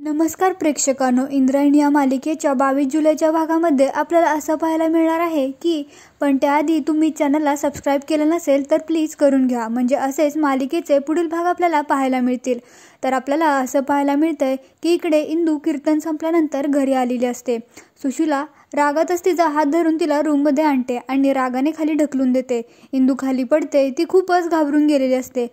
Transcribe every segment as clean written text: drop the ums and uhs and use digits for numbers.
नमस्कार प्रेक्षकांनो, इंद्रायणी या मालिकेच्या 22 जुलैच्या भागामध्ये आपल्याला असं पाहायला मिळणार आहे की पण त्याआधी तुम्ही चॅनलला सबस्क्राईब केलं नसेल तर प्लीज करून घ्या, म्हणजे असेच मालिकेचे पुढील भाग आपल्याला पाहायला मिळतील। तर आपल्याला असं पाहायला मिळतंय की इकडे इंदू कीर्तन संपल्यानंतर घरी आलेली असते। सुशीला रागातच तिचा हात धरून तिला रूममध्ये आणते आणि रागाने खाली ढकलून देते। इंदू खाली पडते, ती खूपच घाबरून गेलेली असते।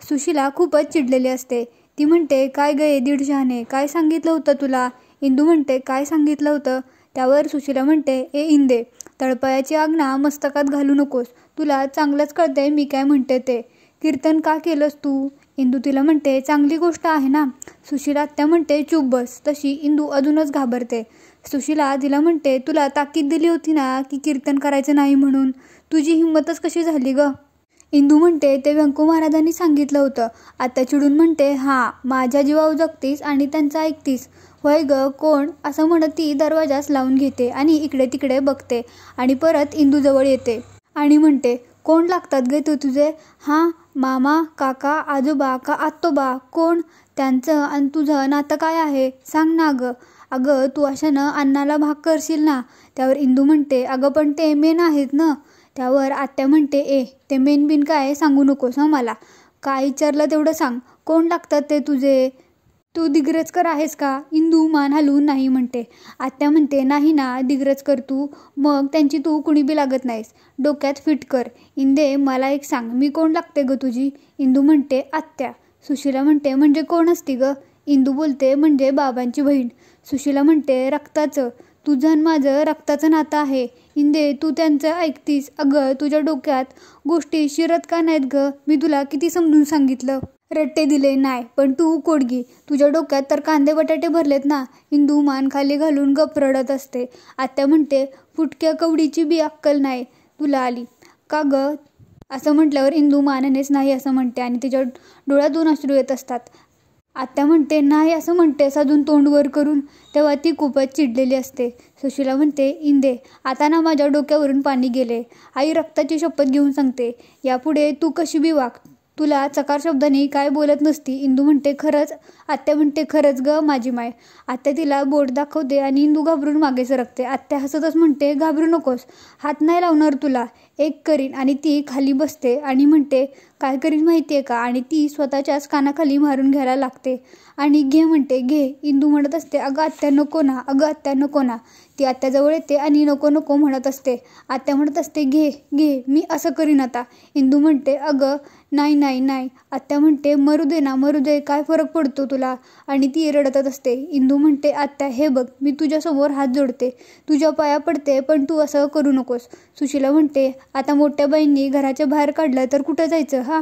सुशीला खूपच चिडलेली असते। ती म्हणते, काय गये दीडशहाणे, काय सांगितलं होतं तुला? इंदू म्हणते, काय सांगितलं होतं? त्यावर सुशीला म्हणते, ए इंदे, तळपायाची आज्ञा मस्तकात घालू नकोस, तुला चांगलंच कळतंय मी काय म्हणते ते। कीर्तन का केलंस तू? इंदू तिला म्हणते, चांगली गोष्ट आहे ना। सुशीला त्या म्हणते, चूप बस। तशी इंदू अजूनच घाबरते। सुशीला तिला म्हणते, तुला ताकीद दिली होती ना की कीर्तन करायचं नाही म्हणून, तुझी हिंमतच कशी झाली ग? इंदू म्हणते, ते व्यंकू महाराजांनी सांगितलं होतं। आता चिडून म्हणते, हा माझ्या जीवावर जगतीस आणि त्यांचं ऐकतीस होय ग? कोण? असं म्हणत ती दरवाजाच लावून घेते आणि इकडे तिकडे बघते आणि परत इंदू जवळ येते आणि म्हणते, कोण लागतात गे तू तुझे? हा, मामा, काका, आजोबा का आत्तोबा? कोण? त्यांचं आणि तुझं नातं काय आहे? सांग ना ग। अगं तू अशानं अण्णाला भाग करशील ना? त्यावर इंदू म्हणते, अगं पण ते मेन आहेत ना। त्यावर आत्या म्हणते, ए ते मेन बिन काय सांगू नकोस हं मला, काय विचारलं तेवढं सांग, कोण लागतात ते तुझे? तू दिग्रजकर आहेस का? इंदू मान हलवून नाही म्हणते। आत्या म्हणते, नाही ना दिग्रजकर तू, मग त्यांची तू कुणी बी लागत नाहीस, डोक्यात फिट कर। इंदे मला एक सांग, मी कोण लागते ग तुझी? इंदू म्हणते, आत्या। सुशीला म्हणते, म्हणजे कोण असती ग? इंदू बोलते, म्हणजे बाबांची बहीण। सुशीला म्हणते, रक्ताचं, तुझं आणि माझं रक्ताचं नातं आहे। इंदे तू त्यांचं ऐकतीस? अगं तुझ्या डोक्यात गोष्टी शिरत का नाहीत ग? मी तुला किती समजून सांगितलं, रट्टे दिले नाही, पण तू कोडगी, तुझ्या डोक्यात तर कांदे बटाटे भरलेत ना। इंदू मान खाली घालून गप्प रडत असते। आत्या म्हणते, फुटक्या कवडीची बी अक्कल नाही तुला आली का ग? असं म्हटल्यावर इंदू मानेनेच नाही असं म्हणते आणि तिच्या डोळ्यातून अश्रू येत असतात। आत्या म्हणते, नाही असं म्हणतेस अजून तोंड वर करून? तेव्हा ती खूपच चिडलेली असते। सुशीला म्हणते, इंदे आता ना माझ्या डोक्यावरून पाणी गेले, आई रक्ताची शपथ घेऊन सांगते, यापुढे तू कशी बी वाग, तुला चकार शब्दाने काय बोलत नसती। इंदू म्हणते, खरंच? आत्या म्हणते, खरंच ग माझी माय। आत्या तिला बोट दाखवते आणि इंदू घाबरून मागे सरकते। आत्या हसतच म्हणते, घाबरू नकोस, हात नाही लावणार तुला, एक करीन। आणि ती खाली बसते आणि म्हणते, काय करीन माहितीये का? आणि ती स्वतःच्याच कानाखाली मारून घ्यायला लागते आणि घे म्हणते, घे। इंदू म्हणत असते, अगं आत्या नको ना, अगं आत्या नको ना। ती आत्याजवळ येते आणि नको नको म्हणत असते। आत्या म्हणत असते, घे घे, मी असं करीन आता। इंदू म्हणते, अगं नाही नाही नाही। आत्या म्हणते, मरू दे ना, मरू दे, काय फरक पडतो तुला? आणि ती रडतच असते। इंदू म्हणते, आत्या हे बघ, मी तुझ्यासमोर हात जोडते, तुझ्या पाया पडते, पण तू असं करू नकोस। सुशीला म्हणते, आता मोठ्या बाईंनी घराच्या बाहेर काढलं तर कुठं जायचं? हा,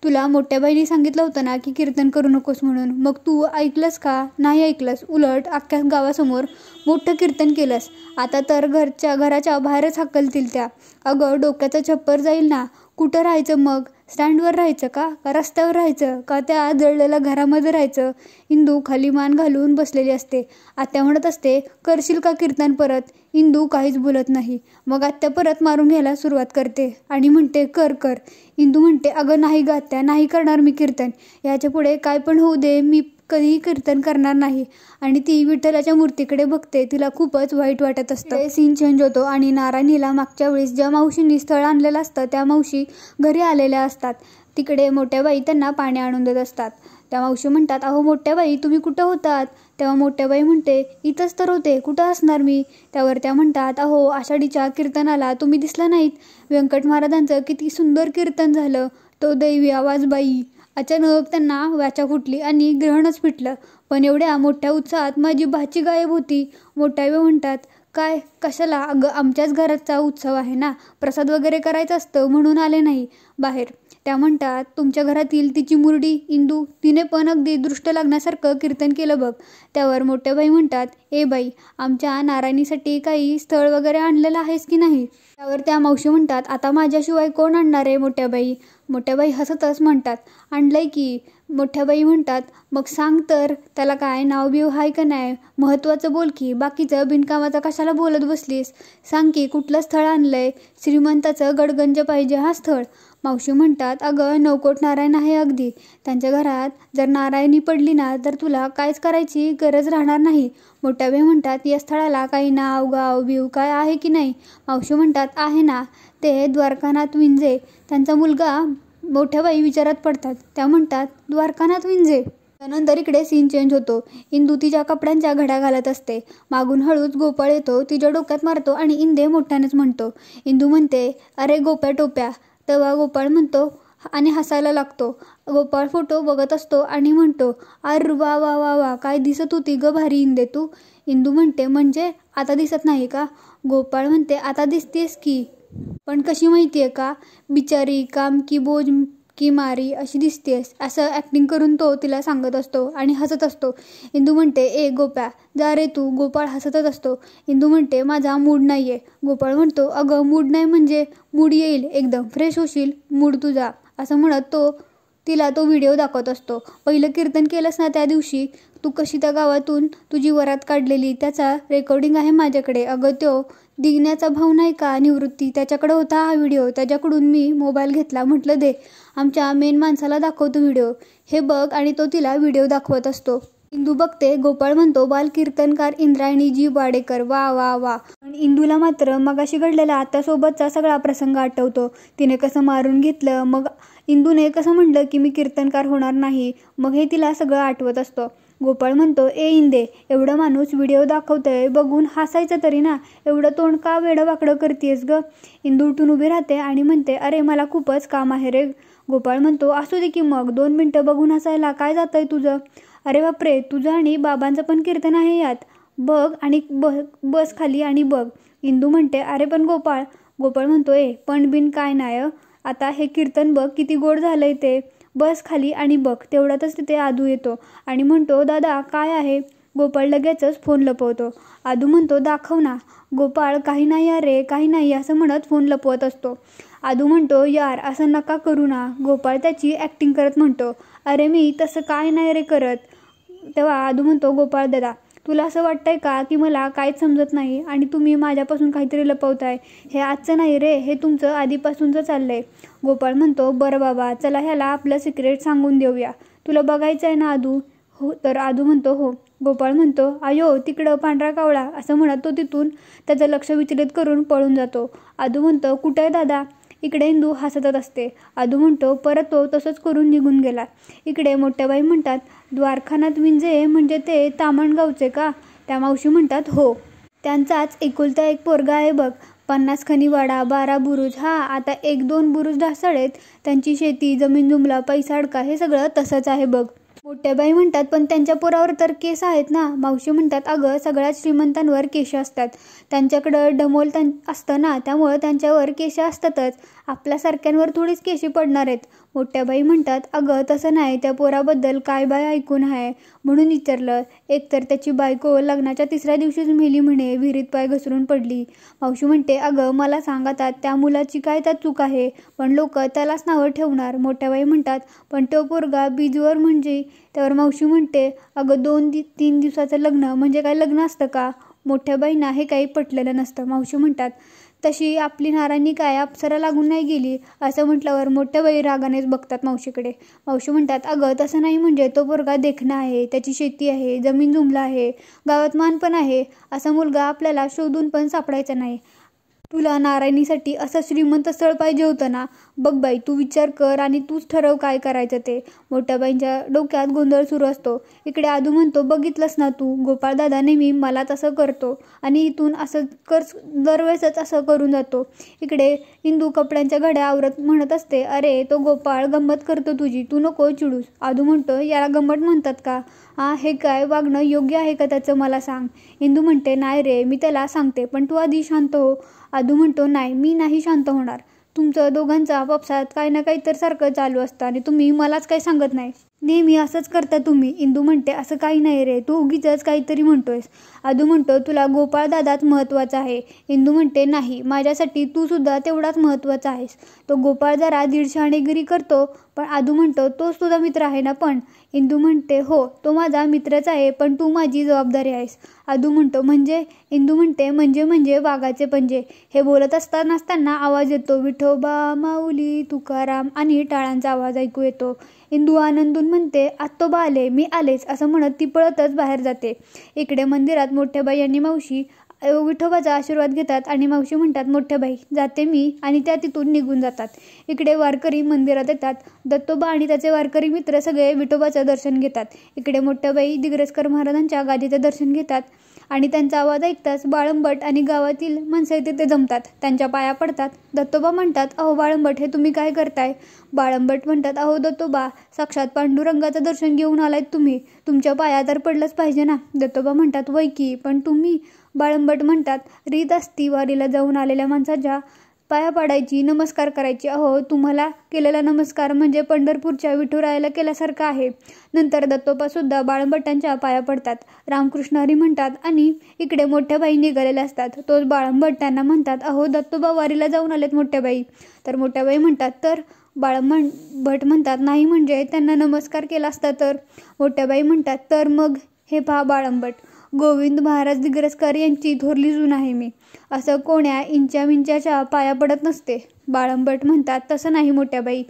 तुला मोठ्या बाईंनी सांगितलं होतं ना की कीर्तन करू नकोस म्हणून, मग तू ऐकलंस का? नाही ऐकलंस, उलट अख्ख्या गावासमोर मोठं कीर्तन केलंस। आता तर घराच्या बाहेरच हाकलतील त्या। अगं डोक्याचं छप्पर जाईल ना, कुठं राहायचं मग? स्टँडवर राहायचं का रस्त्यावर राहायचं का त्या जळलेल्या घरामध्ये राहायचं? इंदू खाली मान घालून बसलेली असते। आत्या म्हणत असते, करशील का कीर्तन परत? इंदू काहीच बोलत नाही। मग आत्या परत मारून घ्यायला सुरुवात करते आणि म्हणते, कर कर। इंदू म्हणते, अगं नाही ग आत्या, नाही करणार मी कीर्तन, याच्या पुढे काय पण होऊ दे, मी कधीही कीर्तन करणार नाही। आणि ती विठ्ठलाच्या मूर्तीकडे बघते, तिला खूपच वाईट वाटत असतं। सीन चेंज होतो आणि नारायणीला मागच्या वेळेस ज्या मावशींनी स्थळ आणलेलं असतं त्या मावशी घरी आलेल्या असतात। तिकडे मोठ्याबाई त्यांना पाणी आणून देत असतात। त्या मावशी म्हणतात, अहो मोठ्याबाई तुम्ही कुठं होतात? तेव्हा मोठ्याबाई म्हणते, इथंच तर होते, कुठं असणार मी? त्यावर त्या म्हणतात, अहो आषाढीच्या कीर्तनाला तुम्ही दिसला नाहीत, व्यंकट महाराजांचं किती सुंदर कीर्तन झालं, तो दैवी आवाज बाई। अचानक त्यांना वाचा फुटली आणि ग्रहणच फिटलं, पण एवढ्या मोठ्या उत्साहात माझी भाची गायब होती। मोठ्याबाई म्हणतात, काय कशाला? अगं आमच्याच घराचा उत्सव आहे ना, प्रसाद वगैरे करायचं असतं म्हणून आले नाही बाहेर। त्या म्हणतात, तुमच्या घरातील तिची मुरडी इंदू, तिने पण अगदी दृष्ट लागण्यासारखं कीर्तन केलं बघ। त्यावर मोठ्याबाई म्हणतात, ए बाई, आमच्या नारायणीसाठी काही स्थळ वगैरे आणलेलं आहेस की नाही? त्यावर त्या मावशी म्हणतात, आता माझ्याशिवाय कोण आणणार आहे मोठ्याबाई? मोठ्याबाई हसतच म्हणतात, आणलंय की, मोठ्या बाई म्हणतात, मग सांग तर त्याला काय नाव बिव हाय का नाही, महत्त्वाचं बोल की, बाकीचं बिनकामाचं कशाला बोलत बसलीस, सांग की कुठलं स्थळ आणलंय, श्रीमंताचं गडगंज पाहिजे हा स्थळ. मावशी म्हणतात, अगं नवकोट नारायण आहे अगदी, त्यांच्या घरात जर नारायणी पडली ना तर तुला काहीच करायची गरज राहणार नाही. मोठ्या बाई म्हणतात, या स्थळाला काही नाव गाव बिव काय आहे की नाही. मावशी म्हणतात, आहे ना, ते द्वारकानाथ विंजे. त्यांचा मुलगा. मोठ्या बाई विचारात पडतात. त्या म्हणतात, द्वारकानाथ विंजे. त्यानंतर इकडे सीन चेंज होतो. इंदू तिच्या कपड्यांच्या घड्या घालत असते. मागून हळूच गोपाळ येतो, तिच्या डोक्यात मारतो आणि इंदे मोठ्यानेच म्हणतो. इंदू म्हणते, अरे गोप्या टोप्या. तेव्हा गोपाळ म्हणतो आणि हसायला लागतो. गोपाळ फोटो बघत असतो आणि म्हणतो, अर वा वा वा वा, काय दिसत होती ग भारी इंदे तू. इंदू म्हणते, म्हणजे आता दिसत नाही का. गोपाळ म्हणते, आता दिसतेस की, पण कशी माहितीये का, बिचारी काम की बोझ की मारी अशी दिसतेस. असं ॲक्टिंग करून तो तिला सांगत असतो आणि हसत असतो. इंदू म्हणते, ए गोप्या जा रे तू. गोपाळ हसतच असतो. इंदू म्हणते, माझा मूड नाही आहे. गोपाळ म्हणतो, अगं मूड नाही म्हणजे मूड येईल, एकदम फ्रेश होशील, मूड तुझा. असं म्हणत तिला तो व्हिडिओ दाखवत असतो. पहिलं कीर्तन केलंस ना त्या दिवशी, तू कशी त्या गावातून तुझी वरात काढलेली, त्याचा रेकॉर्डिंग आहे माझ्याकडे. अगं तो दिगण्याचा भाऊ नाही का निवृत्ती, त्याच्याकडे होता हा व्हिडिओ. त्याच्याकडून मी मोबाईल घेतला. म्हटलं दे, आमच्या मेन माणसाला दाखवतो व्हिडिओ, हे बघ. आणि तो तिला व्हिडिओ दाखवत असतो. इंदू बघते. गोपाळ म्हणतो, बाल कीर्तनकार इंद्रायणी जी वाडेकर, वा वा वा. पण इंदूला मात्र मगाशी घडलेला आत्यासोबतचा सगळा प्रसंग आठवतो. तिने कसं मारून घेतलं, मग इंदूने कसं म्हटलं की मी कीर्तनकार होणार नाही, मग हे तिला सगळं आठवत असतं. गोपाळ म्हणतो, ए इंदे, एवढं माणूस व्हिडिओ दाखवतोय बघून हसायचं तरी ना, एवढं तोंड का वेडं वाकडं करतेस ग. इंदू उठून उभी राहते आणि म्हणते, अरे मला खूपच काम आहे रे. गोपाळ म्हणतो, असू दे की मग, 2 मिनटं बघून हसायला काय जातंय तुझं. अरे बापरे, तुझं आणि बाबांचं पण कीर्तन आहे यात, बघ आणि बस खाली आणि बघ. इंदू म्हणते, अरे पण गोपाळ. गोपाळ म्हणतो, ए पण बिन काय नाही, आता हे कीर्तन बघ किती गोड झालंय ते, बस खाली आणि बघ. तेवढ्यातच तिथे आदू येतो आणि म्हणतो, दादा काय आहे. गोपाळ लगेचच फोन लपवतो. आदू म्हणतो, दाखव ना. गोपाळ, काही नाही अरे, काही नाही असं म्हणत फोन लपवत असतो. आदू म्हणतो, यार असं नका करू ना. गोपाळ त्याची ॲक्टिंग करत म्हणतो, अरे मी तसं काय नाही रे करत. तेव्हा आदू म्हणतो, गोपाळ दादा, तुला असं वाटतंय का की मला काहीच समजत नाही आणि तुम्ही माझ्यापासून काहीतरी लपवताय. हे आजचं नाही रे, हे तुमचं आधीपासूनचं चाललंय. गोपाळ म्हणतो, बरं बाबा, चला ह्याला आपलं सिक्रेट सांगून देऊया. तुला बघायचं आहे ना आदू. हो. तर आदू म्हणतो, हो. गोपाळ म्हणतो, अयो तिकडं पांढरा कावळा. असं म्हणत तो तिथून त्याचं लक्ष विचलित करून पळून जातो. आदू म्हणतो, कुठं आहे दादा. इकडे इंदू हसतच असते. आदू म्हणतो, परत तो तसंच करून निघून गेला. इकडे मोठ्या बाई म्हणतात, द्वारकानाथ विंजे म्हणजे ते तामणगावचे का. त्या मावशी म्हणतात, हो. त्यांचाच एकुलता एक पोरगा आहे बघ, 50 खणीवाडा, 12 बुरुज. हा, आता 1-2 बुरुज ढासळेत. त्यांची शेती, जमीन जुमला, पैसा अडका, हे सगळं तसंच आहे बघ. मोठ्या बाई म्हणतात, पण त्यांच्या पोरावर तर केस आहेत ना. मावशी म्हणतात, अगं सगळ्याच श्रीमंतांवर केस असतात, त्यांच्याकडं ढमोल असतं ना, त्यामुळं त्यांच्यावर केस असतातच, आपल्यासारख्यांवर थोडीच केशी पडणार आहेत. मोठ्या बाई म्हणतात, अगं तसं नाही, त्या पोराबद्दल काय बाय ऐकून आहे म्हणून विचारलं. एकतर त्याची बायको लग्नाच्या 3ऱ्या दिवशीच मेली म्हणे, विहिरीत पाय घसरून पडली. मावशी म्हणते, अगं मला सांग आता त्या मुलाची काय त्यात चूक आहे, पण लोक त्यालाच नावं ठेवणार. मोठ्या बाई म्हणतात, पण तो पोरगा बीजवर म्हणजे. त्यावर मावशी म्हणते, अगं 2-3 दिवसाचं लग्न म्हणजे काय लग्न असतं का. मोठ्या बाईंना हे काही पटलेलं नसतं. मावशी म्हणतात, तशी आपली नारायणी काय अप्सरा लागून नाही गेली. असं म्हटल्यावर मोठ्या बाई रागानेच बघतात मावशीकडे. मावशी म्हणतात, अगं तसं नाही, म्हणजे तो पोरगा देखणा आहे, त्याची शेती आहे, जमीन जुमला आहे, गावात मान पण आहे. असा मुलगा आपल्याला शोधून पण सापडायचा नाही. तुला नारायणीसाठी असं श्रीमंत स्थळ पाहिजे होतं ना. बघ बाई, तू विचार कर आणि तूच ठरव काय करायचं ते. मोठ्या बाईंच्या डोक्यात गोंधळ सुरू असतो. इकडे आदू म्हणतो, बघितलंस ना तू, गोपाळ दादा नेहमी मला तसं करतो आणि इथून असं दरवेळेसच असं करून जातो. इकडे इंदू कपड्यांच्या घड्या आवरत म्हणत असते, अरे तो गोपाळ गंमत करतो तुझी, तू नको चिडूस. आदू म्हणतो, याला गंमत म्हणतात का. हे काय वागणं योग्य आहे का त्याचं, मला सांग. इंदू म्हणते, नाही रे, मी त्याला सांगते, पण तू आधी शांत हो. आदू म्हणतो, नाही, मी नाही शांत होणार. तुमचं दोघांचा आपापसात काही ना काही तर सारखं चालू असतं आणि तुम्ही मलाच काही सांगत नाही. नेहमी असंच करता तुम्ही. इंदू म्हणते असं काही नाही रे, तू उगीचच काहीतरी म्हणतोयस. आदू म्हणतो तुला गोपाळ दादाच महत्त्वाचा आहे. इंदू म्हणते नाही, माझ्यासाठी तू सुद्धा तेवढाच महत्त्वाचा आहेस. तो गोपाळ जरा दीडशहाणेगिरी करतो, पण आदू म्हणतो तोच तुझा मित्र आहे ना. पण इंदू म्हणते हो, तो माझा मित्रच आहे, पण तू माझी जबाबदारी आहेस. आदू म्हणतो म्हणजे? इंदू म्हणते म्हणजे वाघाचे पंजे. हे बोलत असताना आवाज येतो, विठोबा माऊली तुकाराम, आणि टाळांचा आवाज ऐकू येतो. इंदू आनंदून म्हणते आत्तोबा आले, मी आलेच असं म्हणत ती पळतच बाहेर जाते. इकडे मंदिरात मोठ्याबाई आणि मावशी विठोबाचा आशीर्वाद घेतात आणि मावशी म्हणतात मोठ्याबाई जाते मी, आणि त्या तिथून निघून जातात. इकडे वारकरी मंदिरात येतात. दत्तोबा आणि त्याचे वारकरी मित्र सगळे विठोबाचं दर्शन घेतात. इकडे मोठ्याबाई दिग्रसकर महाराजांच्या गादीचे दर्शन घेतात आणि त्यांचा आवाज ऐकताच बाळंबट आणि गावातील माणसे तिथे जमतात. त्यांच्या पाया पडतात. दत्तोबा म्हणतात अहो बाळंबट, हे तुम्ही काय करताय? बाळंबट म्हणतात अहो दत्तोबा, साक्षात पांडुरंगाचं दर्शन घेऊन आलायत तुम्ही, तुमच्या पाया तर पडलंच पाहिजे ना. दत्तोबा म्हणतात वय की, पण तुम्ही? बाळंबट म्हणतात रीत असती वारीला जाऊन आलेल्या माणसाच्या पाया पाडायची, नमस्कार करायची. अहो तुम्हाला केलेला नमस्कार म्हणजे पंढरपूरच्या विठुरायाला केल्यासारखा आहे. नंतर दत्तोबा सुद्धा बाळंबटांच्या पाया पडतात. रामकृष्ण हरी म्हणतात आणि इकडे मोठ्याबाई निघालेल्या असतात. तोच बाळंबट त्यांना म्हणतात अहो दत्तोबा वारीला जाऊन आलेत मोठ्याबाई. तर मोठ्याबाई म्हणतात तर? बाळंबट म्हणतात नाही म्हणजे त्यांना नमस्कार केला असता तर. मोठ्याबाई म्हणतात तर मग हे पहा बाळंबट, गोविंद महाराज दिग्रसकर यांची थोरली सून आहे मी, असं कोण्या इंच्या पाया पडत नसते. बाळंबट म्हणतात तसं नाही मोठ्याबाई.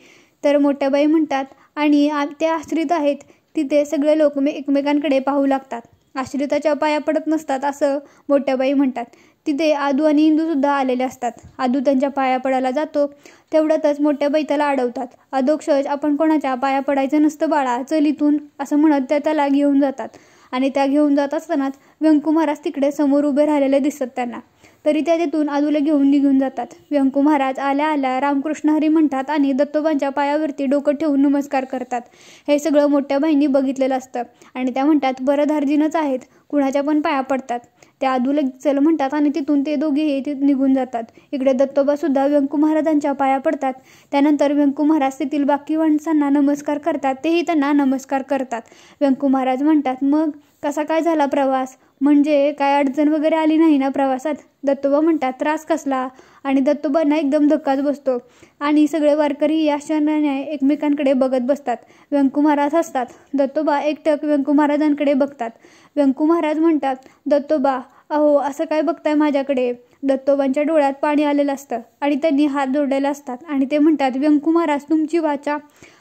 तर मोठ्याबाई म्हणतात आणि ते आश्रित आहेत तिथे सगळे लोक एकमेकांकडे पाहू लागतात, आश्रिताच्या पाया पडत नसतात असं मोठ्याबाई म्हणतात. तिथे आदू आणि इंदू सुद्धा आलेले असतात. आदू त्यांच्या पाया पडायला जातो, तेवढ्यातच मोठ्याबाई त्याला अडवतात. अधोक्षज आपण कोणाच्या पाया पडायचं नसतं बाळा, चल इथून असं म्हणत त्या त्याला घेऊन जातात. आणि त्या घेऊन जात असतानाच व्यंकू महाराज तिकडे समोर उभे राहिलेले दिसतात त्यांना. तरी त्या तिथून आदूला घेऊन निघून जातात. व्यंकू महाराज आल्या आल्या रामकृष्ण हरी म्हणतात आणि दत्तोबांच्या पायावरती डोकं ठेवून नमस्कार करतात. हे सगळं मोठ्याबाईंनी बघितलेलं असतं आणि त्या म्हणतात बरं धार्जिनच आहेत, कुणाच्या पण पाया पडतात. त्या आदूला चल म्हणतात आणि तिथून ते दोघेही निघून जातात. इकडे दत्तोबा सुद्धा व्यंकू महाराजांच्या पाया पडतात. त्यानंतर व्यंकू महाराज तेथील बाकी माणसांना नमस्कार करतात, तेही त्यांना नमस्कार करतात. व्यंकू महाराज म्हणतात मग कसा काय झाला प्रवास, म्हणजे काय अडचण वगैरे आली नाही ना प्रवासात? दत्तोबा म्हणतात त्रास कसला, आणि दत्तोबांना एकदम धक्काच बसतो आणि सगळे वारकरी या क्षणाने एकमेकांकडे बघत बसतात. व्यंकू महाराज हसतात. दत्तोबा एकटक व्यंकू महाराजांकडे बघतात. व्यंकू महाराज म्हणतात दत्तोबा अहो असं काय बघताय माझ्याकडे? दत्तोबांच्या डोळ्यात पाणी आलेलं असतं आणि त्यांनी हात जोडलेले असतात आणि ते म्हणतात व्यंकू महाराज तुमची वाचा,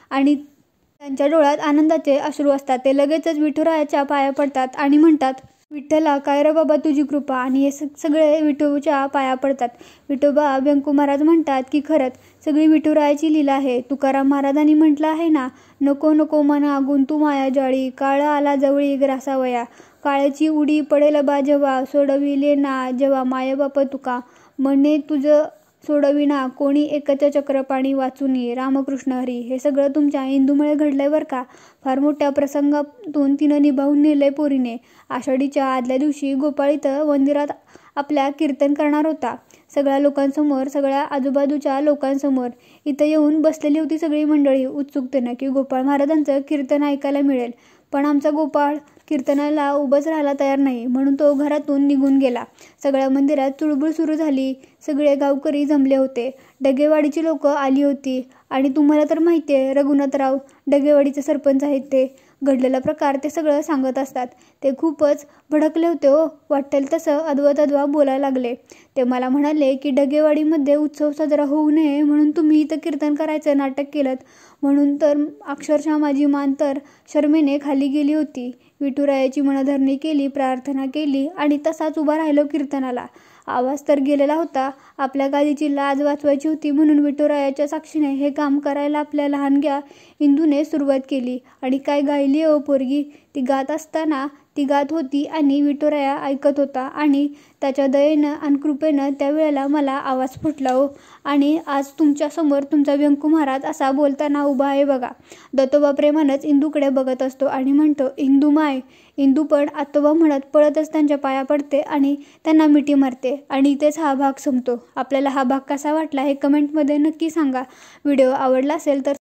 आणि त्यांच्या डोळ्यात आनंदाचे अश्रू असतात. ते लगेचच विठुरायाच्या पाया पडतात आणि म्हणतात विठ्ठला काय रे बाबा तुझी कृपा, आणि हे सगळे विठूच्या पाया पडतात. विठोबा व्यंकू महाराज म्हणतात की खरंच सगळी विठुरायाची लीला आहे. तुकाराम महाराजांनी म्हटलं आहे ना, नको नको मना गुंतू माया जाळी, काळ आला जवळी ग्रासावया, काळची उडी पडेल बा जेव्हा, सोडविले ना जेव्हा मायबाप तुका, म्हणे तुझं सोडविना कोणी एकच चक्रपाणी वाचुनी. रामकृष्ण हरी. हे सगळं तुमच्या इंदूमुळे घडलंय बरं का. फार मोठ्या प्रसंगातून तिनं निभावून नेलंय पोरीने. आषाढीच्या आदल्या दिवशी गोपाळ इथं मंदिरात आपल्या कीर्तन करणार होता. सगळ्या लोकांसमोर, सगळ्या आजूबाजूच्या लोकांसमोर इथं येऊन बसलेली होती सगळी मंडळी उत्सुकतेनं की गोपाळ महाराजांचं कीर्तन ऐकायला मिळेल. पण आमचा गोपाळ कीर्तनाला उभंच राहायला तयार नाही, म्हणून तो घरातून निघून गेला. सगळ्या मंदिरात चुळबुळ सुरू झाली. सगळे गावकरी जमले होते. डगेवाडीची लोक आली होती आणि तुम्हाला तर माहिती आहे रघुनाथराव डगेवाडीचे सरपंच आहेत. ते घडलेला प्रकार ते सगळं सांगत असतात. ते खूपच भडकले होते हो. वाटेल तसं अद्वा बोलायला लागले. ते मला म्हणाले की डगेवाडीमध्ये उत्सव साजरा होऊ नये म्हणून तुम्ही इथं कीर्तन करायचं नाटक केलं, म्हणून तर अक्षरशः माझी मान तर शर्मेने खाली गेली होती. विठुरायाची मनधरणी केली, प्रार्थना केली आणि तसाच उभा राहिलो कीर्तनाला. आवाज तर गेलेला होता. आपल्या गादीची लाज वाचवायची होती म्हणून विठुरायाच्या साक्षीने हे काम करायला आपल्या लहानग्या इंदूने सुरुवात केली. आणि काय गायली हो पोरगी. ती गात असताना ती गात होती आणि विठुराया ऐकत होता आणि त्याच्या दयेनं आणि कृपेनं त्यावेळेला मला आवाज फुटला हो. आणि आज तुमच्यासमोर तुमचा व्यंकू महाराज असा बोलताना उभा आहे बघा. दत्तोबा प्रेमानंच इंदूकडे बघत असतो आणि म्हणतो इंदू माय. इंदू पण आतोबा म्हणत पळतच त्यांच्या पाया पडते आणि त्यांना मिठी मारते. आणि इथेच हा भाग संपतो. आपल्याला हा भाग कसा वाटला हे कमेंटमध्ये नक्की सांगा. व्हिडिओ आवडला असेल तर